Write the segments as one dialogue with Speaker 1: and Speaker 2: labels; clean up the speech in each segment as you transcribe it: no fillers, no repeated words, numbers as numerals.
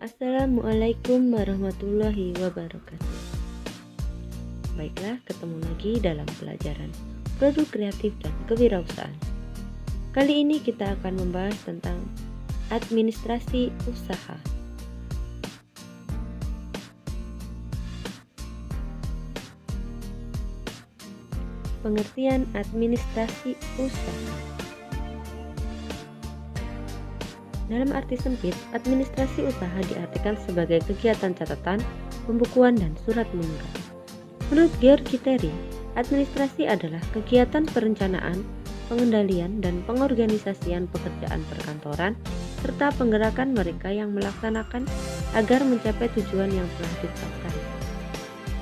Speaker 1: Assalamualaikum warahmatullahi wabarakatuh. Baiklah, ketemu lagi dalam pelajaran produk kreatif dan kewirausahaan. Kali ini kita akan membahas tentang administrasi usaha. Pengertian administrasi usaha. Dalam arti sempit, administrasi usaha diartikan sebagai kegiatan catatan, pembukuan, dan surat menyurat. Menurut Georg Terry, administrasi adalah kegiatan perencanaan, pengendalian, dan pengorganisasian pekerjaan perkantoran, serta penggerakan mereka yang melaksanakan agar mencapai tujuan yang telah ditetapkan.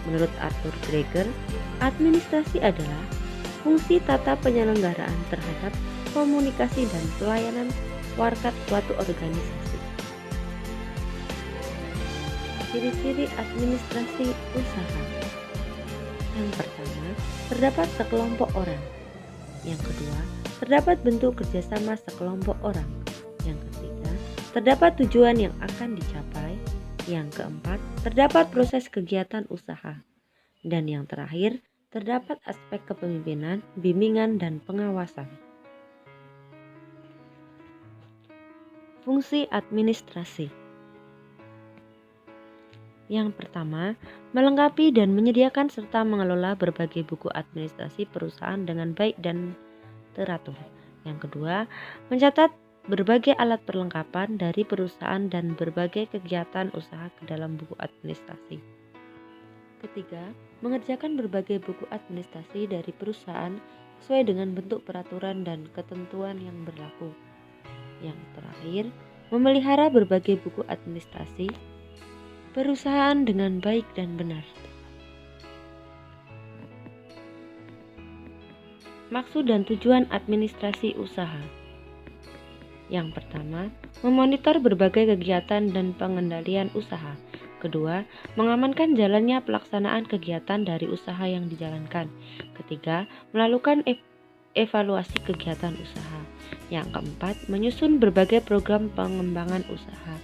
Speaker 1: Menurut Arthur Greger, administrasi adalah fungsi tata penyelenggaraan terhadap komunikasi dan pelayanan warkat suatu organisasi. Ciri-ciri administrasi usaha. Yang pertama, terdapat sekelompok orang. Yang kedua, terdapat bentuk kerjasama sekelompok orang. Yang ketiga, terdapat tujuan yang akan dicapai. Yang keempat, terdapat proses kegiatan usaha. Dan yang terakhir, terdapat aspek kepemimpinan, bimbingan, dan pengawasan. Fungsi administrasi. Yang pertama, melengkapi dan menyediakan serta mengelola berbagai buku administrasi perusahaan dengan baik dan teratur. Yang kedua, mencatat berbagai alat perlengkapan dari perusahaan dan berbagai kegiatan usaha ke dalam buku administrasi. Ketiga, mengerjakan berbagai buku administrasi dari perusahaan sesuai dengan bentuk peraturan dan ketentuan yang berlaku. Yang terakhir, memelihara berbagai buku administrasi perusahaan dengan baik dan benar. Maksud dan tujuan administrasi usaha. Yang pertama, memonitor berbagai kegiatan dan pengendalian usaha. Kedua, mengamankan jalannya pelaksanaan kegiatan dari usaha yang dijalankan. Ketiga, melakukan evaluasi kegiatan usaha. Yang keempat, menyusun berbagai program pengembangan usaha.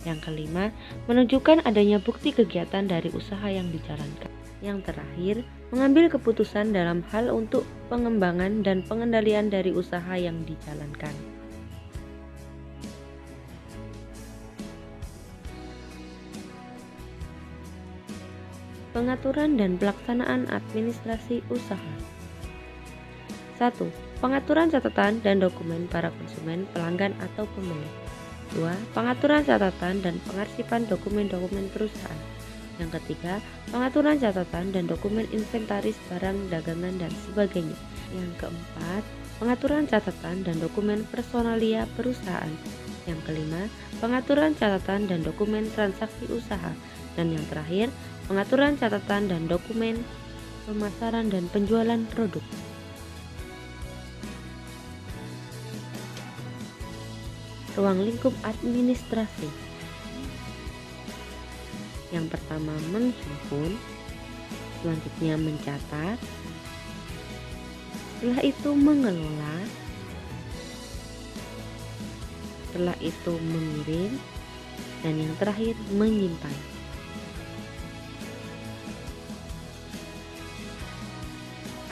Speaker 1: Yang kelima, menunjukkan adanya bukti kegiatan dari usaha yang dijalankan. Yang terakhir, mengambil keputusan dalam hal untuk pengembangan dan pengendalian dari usaha yang dijalankan. Pengaturan dan pelaksanaan administrasi usaha. 1. Pengaturan catatan dan dokumen para konsumen, pelanggan, atau pembeli. 2. Pengaturan catatan dan pengarsipan dokumen-dokumen perusahaan. Yang ketiga, pengaturan catatan dan dokumen inventaris barang dagangan dan sebagainya. Yang keempat, pengaturan catatan dan dokumen personalia perusahaan. Yang kelima, pengaturan catatan dan dokumen transaksi usaha. Dan yang terakhir, pengaturan catatan dan dokumen pemasaran dan penjualan produk. Ruang lingkup administrasi. Yang pertama, menghimpun, selanjutnya mencatat, setelah itu mengelola, setelah itu mengirim, dan yang terakhir menyimpan.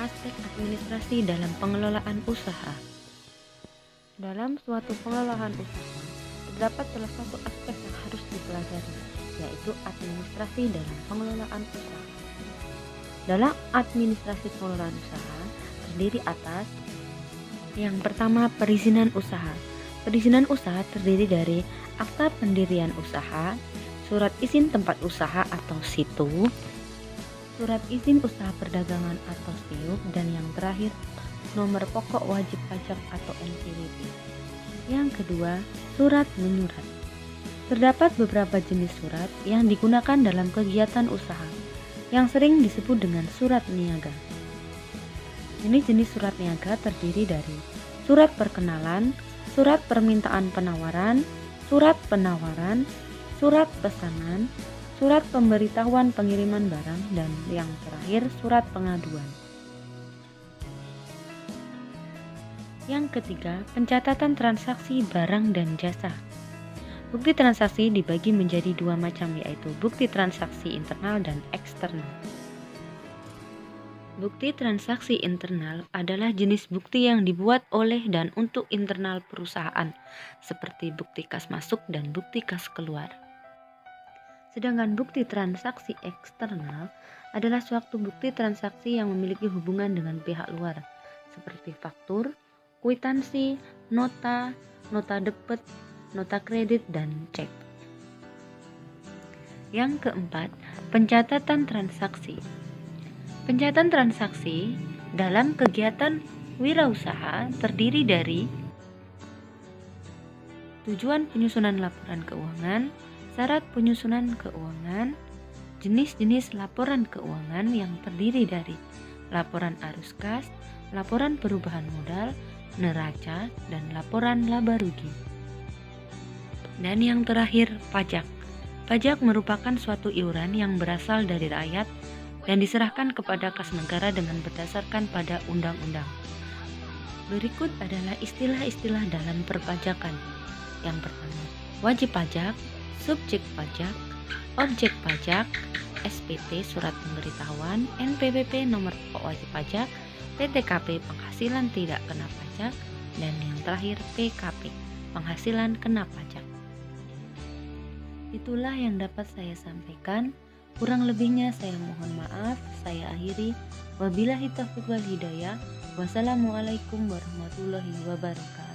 Speaker 1: Aspek administrasi dalam pengelolaan usaha. Dalam suatu pengelolaan usaha, terdapat salah satu aspek yang harus dipelajari, yaitu administrasi dalam pengelolaan usaha. Dalam administrasi pengelolaan usaha, terdiri atas yang pertama, perizinan usaha. Perizinan usaha terdiri dari akta pendirian usaha, surat izin tempat usaha atau situ, surat izin usaha perdagangan atau SIUP, dan yang terakhir, nomor pokok wajib pajak atau NPWP. Yang kedua, surat menyurat. Terdapat beberapa jenis surat yang digunakan dalam kegiatan usaha, yang sering disebut dengan surat niaga. Jenis-jenis surat niaga terdiri dari surat perkenalan, surat permintaan penawaran, surat penawaran, surat pesanan, surat pemberitahuan pengiriman barang, dan yang terakhir, surat pengaduan. Yang ketiga, pencatatan transaksi barang dan jasa. Bukti transaksi dibagi menjadi dua macam, yaitu bukti transaksi internal dan eksternal. Bukti transaksi internal adalah jenis bukti yang dibuat oleh dan untuk internal perusahaan, seperti bukti kas masuk dan bukti kas keluar. Sedangkan bukti transaksi eksternal adalah suatu bukti transaksi yang memiliki hubungan dengan pihak luar, seperti faktur, kwitansi, nota, nota debit, nota kredit, dan cek. Yang keempat, pencatatan transaksi. Pencatatan transaksi dalam kegiatan wirausaha terdiri dari tujuan penyusunan laporan keuangan, syarat penyusunan keuangan, jenis-jenis laporan keuangan yang terdiri dari laporan arus kas, laporan perubahan modal, neraca, dan laporan laba rugi. Dan yang terakhir, pajak. Pajak merupakan suatu iuran yang berasal dari rakyat dan diserahkan kepada kas negara dengan berdasarkan pada undang-undang. Berikut adalah istilah-istilah dalam perpajakan. Yang pertama, wajib pajak, subjek pajak, objek pajak, SPT surat pemberitahuan, NPWP nomor pokok wajib pajak, PTKP penghasilan tidak kena pajak, dan yang terakhir PKP penghasilan kena pajak. Itulah yang dapat saya sampaikan. Kurang lebihnya saya mohon maaf. Saya akhiri. Wabillahi taufiq wal hidayah. Wassalamualaikum warahmatullahi wabarakatuh.